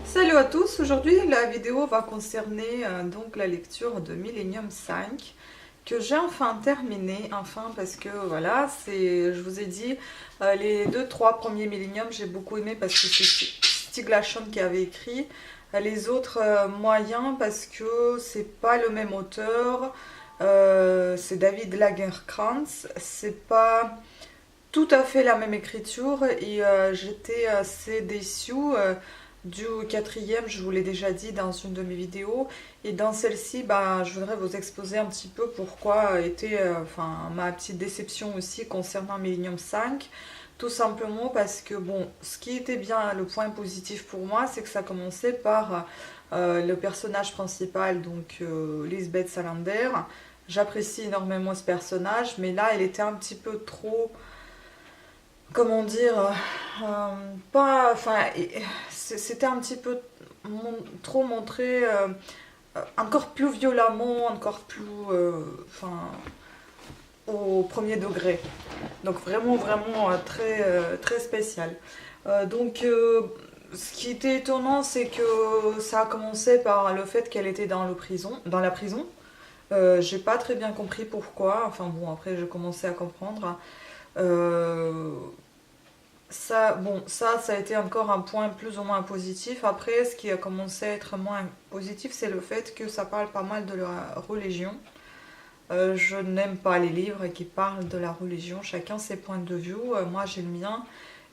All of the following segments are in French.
Salut à tous, aujourd'hui la vidéo va concerner donc la lecture de Millennium 5 que j'ai enfin terminé, enfin parce que voilà, je vous ai dit, les deux trois premiers Millennium j'ai beaucoup aimé parce que c'est Stieg Larsson qui avait écrit, les autres moyens parce que c'est pas le même auteur, c'est David Lagercrantz, c'est pas tout à fait la même écriture et j'étais assez déçue du quatrième, je vous l'ai déjà dit dans une de mes vidéos. Et dans celle-ci, bah, je voudrais vous exposer un petit peu pourquoi était enfin, ma petite déception aussi concernant Millennium 5. Tout simplement parce que, bon, ce qui était bien, le point positif pour moi, c'est que ça commençait par le personnage principal, donc Lisbeth Salander. J'apprécie énormément ce personnage, mais là, elle était un petit peu trop, comment dire, pas, enfin, c'était un petit peu trop montré, encore plus violemment, encore plus, enfin, au premier degré. Donc vraiment, vraiment très, très spécial. Donc, ce qui était étonnant, c'est que ça a commencé par le fait qu'elle était dans la prison. J'ai pas très bien compris pourquoi. Enfin bon, après j'ai commencé à comprendre. Euh, Ça, bon, ça a été encore un point plus ou moins positif. Après, ce qui a commencé à être moins positif, c'est le fait que ça parle pas mal de la religion. Je n'aime pas les livres qui parlent de la religion. Chacun ses points de vue. Moi, j'ai le mien.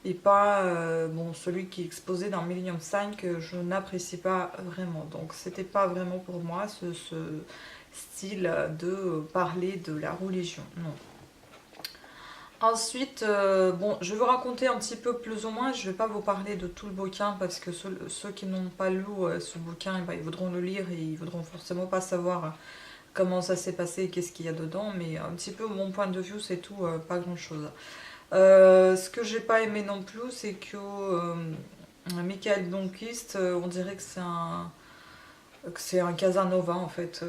Et pas bon, celui qui est exposé dans Millennium 5, je n'apprécie pas vraiment. Donc, c'était pas vraiment pour moi ce style de parler de la religion. Non. Ensuite, bon, je vais vous raconter un petit peu plus ou moins, je ne vais pas vous parler de tout le bouquin parce que ceux qui n'ont pas lu ce bouquin, eh ben, ils voudront le lire et ils voudront forcément pas savoir comment ça s'est passé et qu'est-ce qu'il y a dedans, mais un petit peu mon point de vue, c'est tout, pas grand-chose. Ce que j'ai pas aimé non plus, c'est que Michael Blomkvist, on dirait que c'est un Casanova en fait.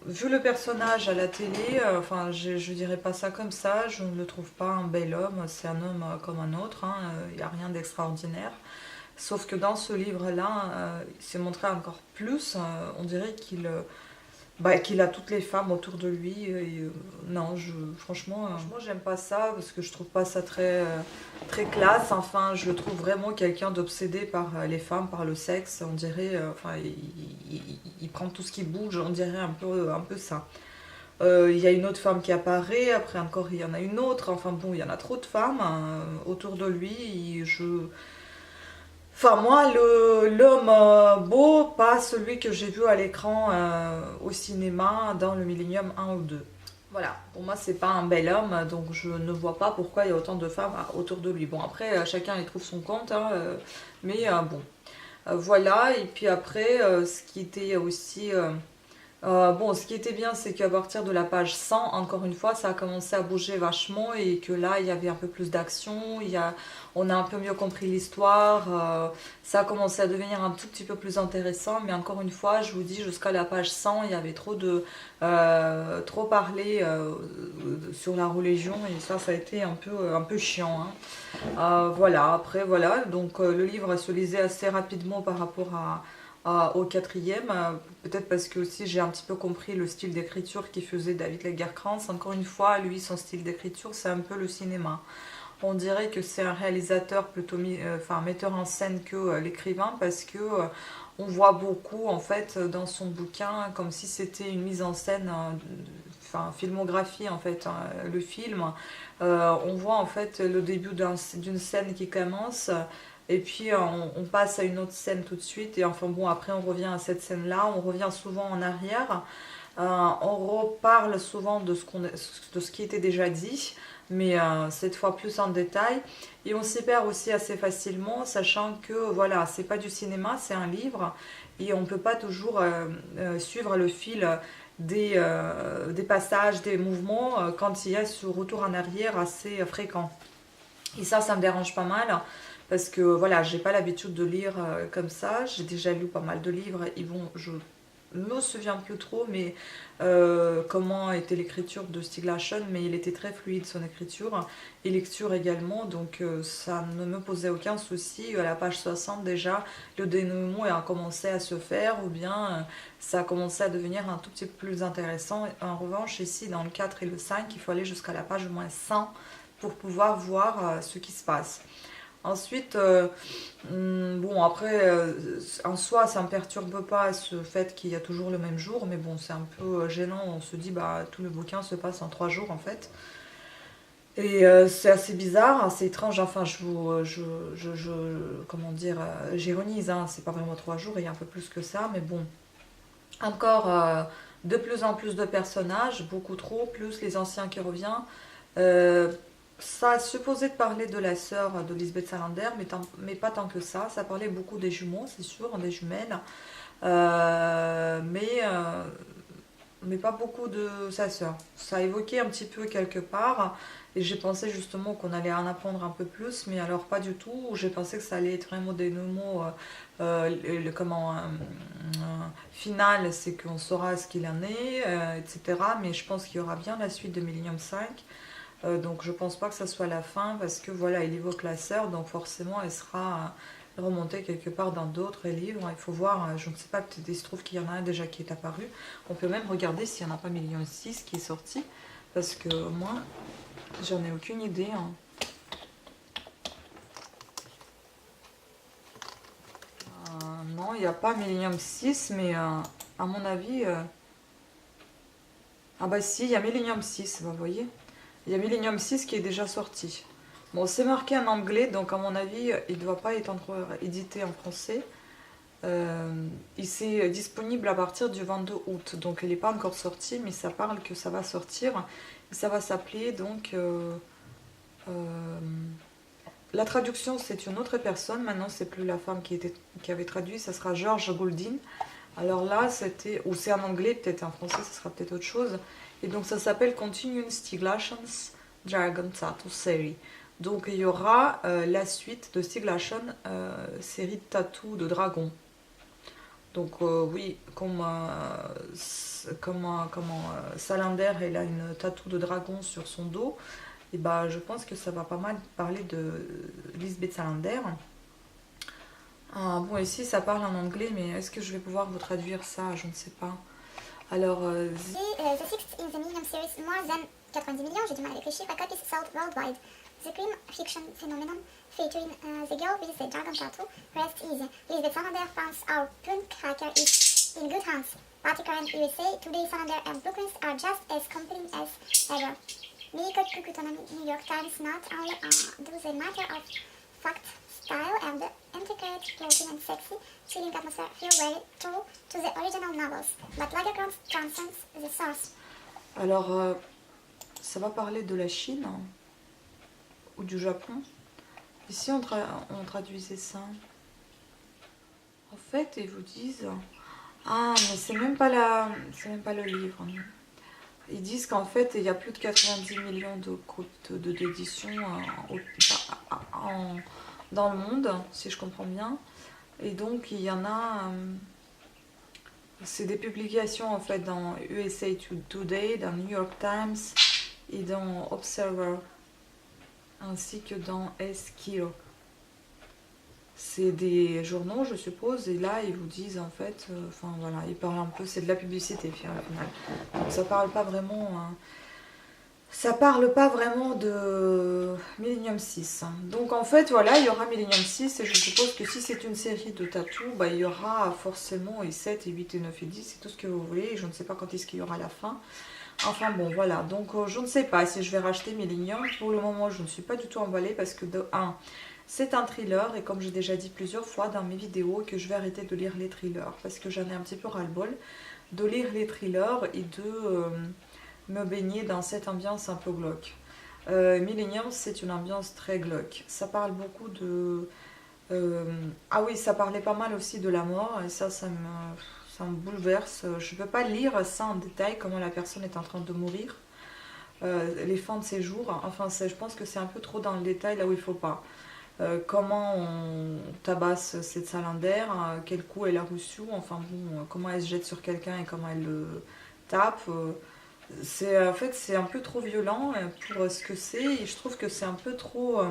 Vu le personnage à la télé, enfin je dirais pas ça comme ça, je ne le trouve pas un bel homme, c'est un homme comme un autre, hein, il n'y a rien d'extraordinaire. Sauf que dans ce livre-là, il s'est montré encore plus, on dirait qu'il a toutes les femmes autour de lui. Et, non, franchement, j'aime pas ça parce que je trouve pas ça très, très classe. Enfin, je le trouve vraiment quelqu'un d'obsédé par les femmes, par le sexe. On dirait, enfin, il prend tout ce qui bouge, on dirait un peu ça. Il y a une autre femme qui apparaît, après encore il y en a une autre. Enfin bon, il y en a trop de femmes autour de lui. Enfin, moi, l'homme beau, pas celui que j'ai vu à l'écran au cinéma dans le Millennium 1 ou 2. Voilà, pour moi, c'est pas un bel homme, donc je ne vois pas pourquoi il y a autant de femmes autour de lui. Bon, après, chacun y trouve son compte, hein, mais bon. Voilà, et puis après, ce qui était aussi bon, ce qui était bien, c'est qu'à partir de la page 100, encore une fois, ça a commencé à bouger vachement et que là, il y avait un peu plus d'action, on a un peu mieux compris l'histoire, ça a commencé à devenir un tout petit peu plus intéressant, mais encore une fois, je vous dis, jusqu'à la page 100, il y avait trop parlé sur la religion et ça a été un peu chiant, hein. Voilà, après, voilà, donc le livre se lisait assez rapidement par rapport au quatrième, peut-être parce que aussi j'ai un petit peu compris le style d'écriture qui faisait David Lagercrantz. Encore une fois, lui, son style d'écriture, c'est un peu le cinéma. On dirait que c'est un réalisateur plutôt, enfin, metteur en scène que l'écrivain, parce que on voit beaucoup en fait dans son bouquin comme si c'était une mise en scène, enfin filmographie en fait, hein, le film. On voit en fait le début d'une scène qui commence et puis on passe à une autre scène tout de suite et enfin bon après on revient à cette scène là, on revient souvent en arrière. On reparle souvent de ce qui était déjà dit, mais cette fois plus en détail. Et on s'y perd aussi assez facilement, sachant que voilà, c'est pas du cinéma, c'est un livre, et on peut pas toujours suivre le fil des passages, des mouvements, quand il y a ce retour en arrière assez fréquent. Et ça me dérange pas mal parce que voilà, j'ai pas l'habitude de lire comme ça. J'ai déjà lu pas mal de livres et bon, me souviens plus trop, mais comment était l'écriture de Stieg Larsson, mais il était très fluide son écriture et lecture également, donc ça ne me posait aucun souci. À la page 60 déjà, le dénouement a commencé à se faire, ou bien ça a commencé à devenir un tout petit peu plus intéressant. En revanche, ici dans le 4 et le 5, il faut aller jusqu'à la page moins 100 pour pouvoir voir ce qui se passe. Ensuite, bon, après, en soi, ça ne me perturbe pas ce fait qu'il y a toujours le même jour, mais bon, c'est un peu gênant. On se dit, bah, tout le bouquin se passe en 3 jours en fait. Et c'est assez bizarre, assez étrange. Enfin, comment dire, j'ironise, hein, c'est pas vraiment 3 jours, il y a un peu plus que ça, mais bon. Encore de plus en plus de personnages, beaucoup trop, plus les anciens qui reviennent. Euh, Ça a supposé de parler de la sœur de Lisbeth Salander, mais pas tant que ça. Ça parlait beaucoup des jumeaux, c'est sûr, des jumelles. Euh, mais, euh, mais pas beaucoup de sa sœur. Ça a évoqué un petit peu quelque part. Et j'ai pensé justement qu'on allait en apprendre un peu plus, mais alors pas du tout. J'ai pensé que ça allait être vraiment des mots comment final, c'est qu'on saura ce qu'il en est, etc. Mais je pense qu'il y aura bien la suite de Millennium 5. Donc je pense pas que ça soit la fin parce que voilà, il évoque la sœur, donc forcément elle sera remontée quelque part dans d'autres livres. Il faut voir, je ne sais pas, peut-être il se trouve qu'il y en a un déjà qui est apparu. On peut même regarder s'il n'y en a pas Million 6 qui est sorti, parce que moi j'en ai aucune idée. Hein. Non, il n'y a pas Millennium 6, mais à mon avis... Ah bah si, il y a Millennium 6, vous voyez. Il y a Millennium 6 qui est déjà sorti. Bon, c'est marqué en anglais, donc à mon avis, il ne doit pas être encore édité en français. Il est disponible à partir du 22 août, donc il n'est pas encore sorti, mais ça parle que ça va sortir. Et ça va s'appeler donc... euh, la traduction, c'est une autre personne. Maintenant, c'est plus la femme qui avait traduit, ça sera George Goulding. Alors là, c'était... Ou c'est en anglais, peut-être en français, ça sera peut-être autre chose. Et donc ça s'appelle Continuing Stieg Larsson's Dragon Tattoo Series. Donc il y aura la suite de Stieg Larsson, série de tatous de dragon. Donc oui, Salander, elle a une tatou de dragon sur son dos. Et bah je pense que ça va pas mal parler de Lisbeth Salander. Ah, bon, ici ça parle en anglais, mais est-ce que je vais pouvoir vous traduire ça? Je ne sais pas. Alors, The sixth in the Millennium series, more than 90 millions, j'ai du mal avec les chiffres, copies sold worldwide. The crime fiction phenomenon featuring the girl with the dragon tattoo rests easy. Lisbeth Salander finds our Pune cracker is in good hands. Vatican USA, Today Salander and Blueprints are just as compelling as ever. Mini Kukutanami New York Times not only do they matter of fact, style and the intricate clothing and sexy, chilling atmosphere feel very true to the original novels, but Lagercrantz transcends the source. alors ça va parler de la Chine hein, ou du Japon. Ici, on traduisait ça. En fait, ils vous disent... Ah, mais c'est même pas le livre. Ils disent qu'en fait, il y a plus de 90 millions d'éditions dans le monde, si je comprends bien. Et donc, il y en a... c'est des publications, en fait, dans USA Today, dans New York Times et dans Observer, ainsi que dans Esquire. C'est des journaux, je suppose, et là, ils vous disent, en fait... Enfin, voilà, ils parlent un peu... C'est de la publicité, au final. Donc, ça parle pas vraiment... Ça parle pas vraiment de Millennium 6. Donc en fait, voilà, il y aura Millennium 6 et je suppose que si c'est une série de tatous, bah, il y aura forcément et 7, et 8, et 9, et 10, c'est tout ce que vous voulez. Et je ne sais pas quand est-ce qu'il y aura la fin. Enfin bon, voilà. Donc je ne sais pas si je vais racheter Millennium. Pour le moment, je ne suis pas du tout emballée parce que de 1, c'est un thriller et comme j'ai déjà dit plusieurs fois dans mes vidéos que je vais arrêter de lire les thrillers parce que j'en ai un petit peu ras-le-bol de lire les thrillers et de... me baigner dans cette ambiance un peu glauque. Millennium, c'est une ambiance très glauque. Ça parle beaucoup de... ah oui, ça parlait pas mal aussi de la mort, et ça me bouleverse. Je ne peux pas lire ça en détail, comment la personne est en train de mourir, les fins de ses jours. Enfin, je pense que c'est un peu trop dans le détail, là où il ne faut pas. comment on tabasse cette salander, quel coup elle a reçu, enfin bon, comment elle se jette sur quelqu'un et comment elle le tape. En fait, c'est un peu trop violent pour ce que c'est, et je trouve que c'est un peu trop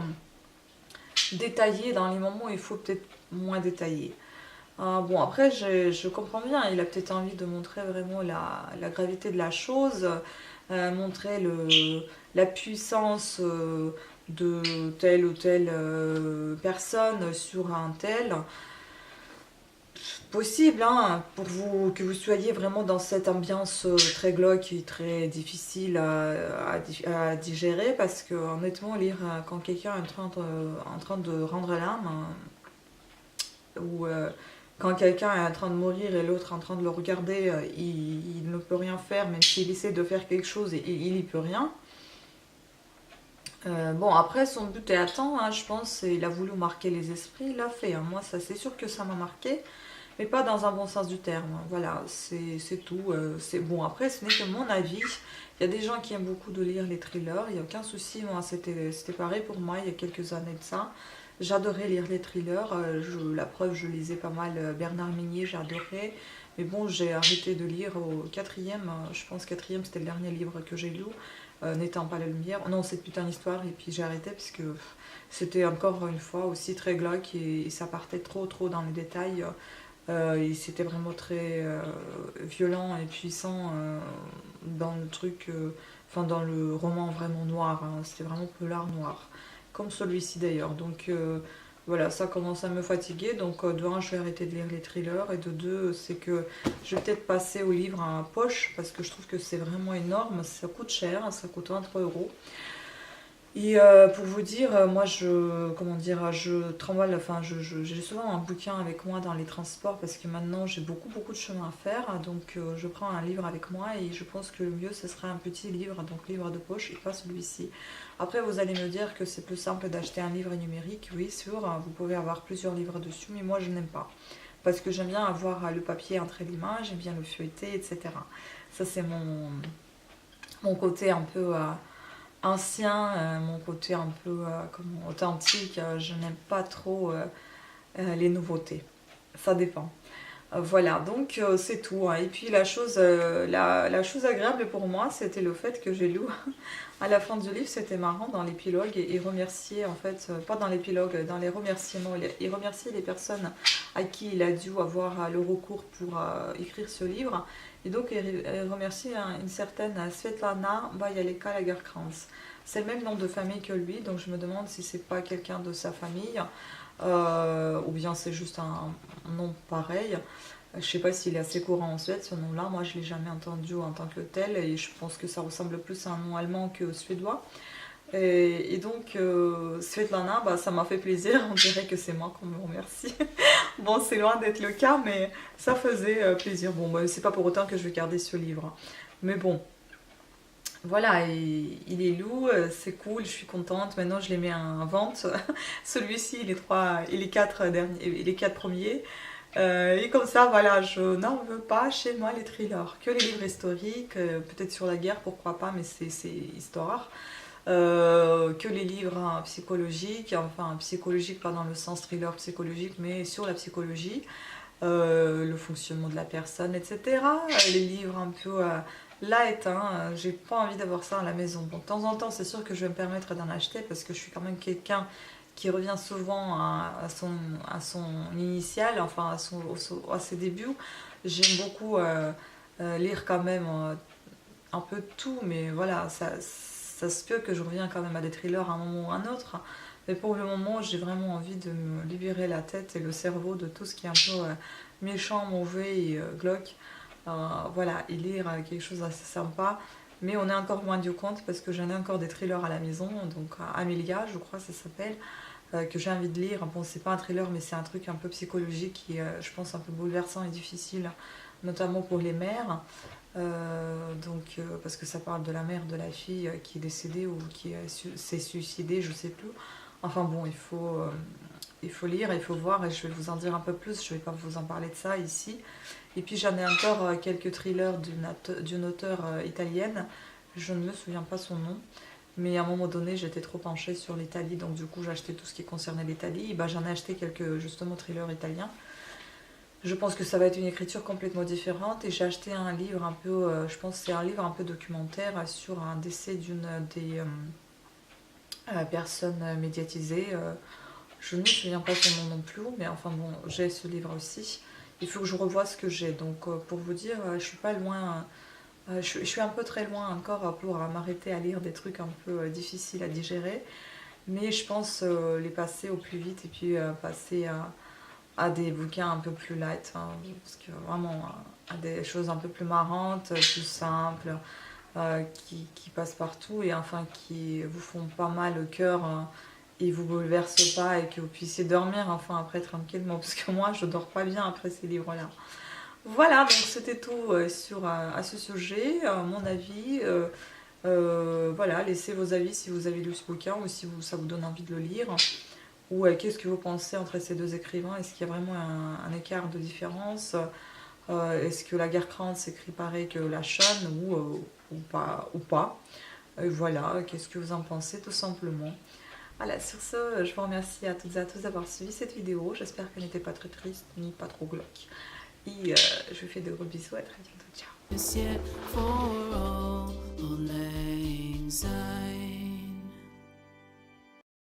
détaillé dans les moments où il faut peut-être moins détailler. Bon, après, je comprends bien, il a peut-être envie de montrer vraiment la gravité de la chose, montrer la puissance de telle ou telle personne sur un tel. Possible, hein, pour vous, que vous soyez vraiment dans cette ambiance très glauque et très difficile à digérer, parce que honnêtement, lire quand quelqu'un est en train de rendre l'âme, ou quand quelqu'un est en train de mourir et l'autre est en train de le regarder, il ne peut rien faire, même s'il essaie de faire quelque chose, et il n'y peut rien. Bon, après, son but est atteint, hein, je pense, il a voulu marquer les esprits, il l'a fait, hein. Moi, ça, c'est sûr que ça m'a marqué, mais pas dans un bon sens du terme. Voilà, c'est tout. C'est bon, après, ce n'est que mon avis. Il y a des gens qui aiment beaucoup de lire les thrillers, il n'y a aucun souci. Moi, c'était pareil pour moi il y a quelques années de ça. J'adorais lire les thrillers. La preuve, je lisais pas mal Bernard Minier, j'adorais. Mais bon, j'ai arrêté de lire au quatrième. Je pense quatrième, c'était le dernier livre que j'ai lu. N'étant pas la lumière. Non, cette putain d'histoire. Et puis j'ai arrêté parce que c'était encore une fois aussi très glauque, et ça partait trop dans les détails. Et c'était vraiment très violent et puissant dans le truc, enfin dans le roman vraiment noir, hein. C'était vraiment polar noir, comme celui-ci d'ailleurs. Donc voilà, ça commence à me fatiguer. Donc de un, je vais arrêter de lire les thrillers, et de deux, c'est que je vais peut-être passer au livre à poche, parce que je trouve que c'est vraiment énorme. Ça coûte cher, ça coûte 23 euros. Et pour vous dire, moi comment dire, je tremble, enfin j'ai souvent un bouquin avec moi dans les transports, parce que maintenant j'ai beaucoup de chemin à faire, donc je prends un livre avec moi, et je pense que le mieux ce serait un petit livre, donc livre de poche, et pas celui-ci. Après, vous allez me dire que c'est plus simple d'acheter un livre numérique, oui sûr, vous pouvez avoir plusieurs livres dessus, mais moi je n'aime pas, parce que j'aime bien avoir le papier entre les mains, j'aime bien le feuilleter, etc. Ça c'est mon côté un peu ancien, mon côté un peu authentique. Je n'aime pas trop les nouveautés. Ça dépend. Voilà, donc c'est tout, hein. Et puis la chose agréable pour moi, c'était le fait que j'ai lu à la fin du livre, c'était marrant, dans l'épilogue, et remercier, en fait, pas dans l'épilogue, dans les remerciements, il remercier les personnes à qui il a dû avoir le recours pour écrire ce livre. Et donc il remercie une certaine Svetlana Bayaleka-Lagerkrantz. C'est le même nom de famille que lui, donc je me demande si c'est pas quelqu'un de sa famille, ou bien c'est juste un nom pareil. Je sais pas s'il est assez courant en Suède, ce nom-là. Moi, je l'ai jamais entendu en tant que tel, et je pense que ça ressemble plus à un nom allemand que suédois. Et donc, Svetlana, bah, ça m'a fait plaisir. On dirait que c'est moi qu'on me remercie. Bon, c'est loin d'être le cas, mais ça faisait plaisir. Bon, bah, c'est pas pour autant que je vais garder ce livre. Mais bon, voilà, il est lourd, c'est cool, je suis contente. Maintenant, je les mets en vente. Celui-ci, les quatre premiers. Et comme ça, voilà, je n'en veux pas chez moi les thrillers. Que les livres historiques, peut-être sur la guerre, pourquoi pas, mais c'est histoire. Que les livres psychologiques, enfin psychologiques pas dans le sens thriller psychologique, mais sur la psychologie, le fonctionnement de la personne, etc. Les livres un peu light, hein, j'ai pas envie d'avoir ça à la maison. Bon, de temps en temps, c'est sûr que je vais me permettre d'en acheter, parce que je suis quand même quelqu'un qui revient souvent à son initial, enfin à ses débuts. J'aime beaucoup lire quand même un peu de tout, mais voilà, ça se peut que je reviens quand même à des thrillers à un moment ou à un autre. Mais pour le moment, j'ai vraiment envie de me libérer la tête et le cerveau de tout ce qui est un peu méchant, mauvais et glauque. Voilà, et lire quelque chose d'assez sympa. Mais on est encore moins du compte, parce que j'en ai encore des thrillers à la maison. Donc Amelia, je crois que ça s'appelle, que j'ai envie de lire. Bon, c'est pas un thriller, mais c'est un truc un peu psychologique qui est, je pense, un peu bouleversant et difficile, notamment pour les mères. Parce que ça parle de la mère de la fille qui est décédée, ou qui s'est suicidée, je sais plus. Enfin bon, il faut lire, il faut voir, et je vais vous en dire un peu plus. Je vais pas vous en parler de ça ici. Et puis j'en ai encore quelques thrillers d'une auteure italienne. Je ne me souviens pas son nom. Mais à un moment donné, j'étais trop penchée sur l'Italie, donc du coup, j'ai acheté tout ce qui concernait l'Italie. Bah, j'en ai acheté quelques, justement, thrillers italiens. Je pense que ça va être une écriture complètement différente. Et j'ai acheté un livre un peu, je pense que c'est un livre un peu documentaire sur un décès d'une des personnes médiatisées. Je ne me souviens pas de son nom non plus, mais enfin bon, j'ai ce livre aussi. Il faut que je revoie ce que j'ai. Donc pour vous dire, je suis pas loin. Je suis un peu très loin encore pour m'arrêter à lire des trucs un peu difficiles à digérer. Mais je pense les passer au plus vite et puis passer à des bouquins un peu plus light. Hein, parce que vraiment, à des choses un peu plus marrantes, plus simples, qui passent partout et enfin qui vous font pas mal au cœur. Et vous bouleversent pas et que vous puissiez dormir enfin après tranquillement. Parce que moi, je dors pas bien après ces livres-là. Voilà, donc c'était tout à ce sujet, mon avis. Voilà, laissez vos avis si vous avez lu ce bouquin ou si ça vous donne envie de le lire. Ou qu'est-ce que vous pensez entre ces deux écrivains? Est-ce qu'il y a vraiment un écart de différence? Est-ce que la Guerkrantz s'écrit pareil que la Shone ou pas? Voilà, qu'est-ce que vous en pensez tout simplement? Voilà, sur ce, je vous remercie à toutes et à tous d'avoir suivi cette vidéo. J'espère qu'elle n'était pas très triste ni pas trop glauque. Et je vous fais de gros bisous, à très bientôt, ciao.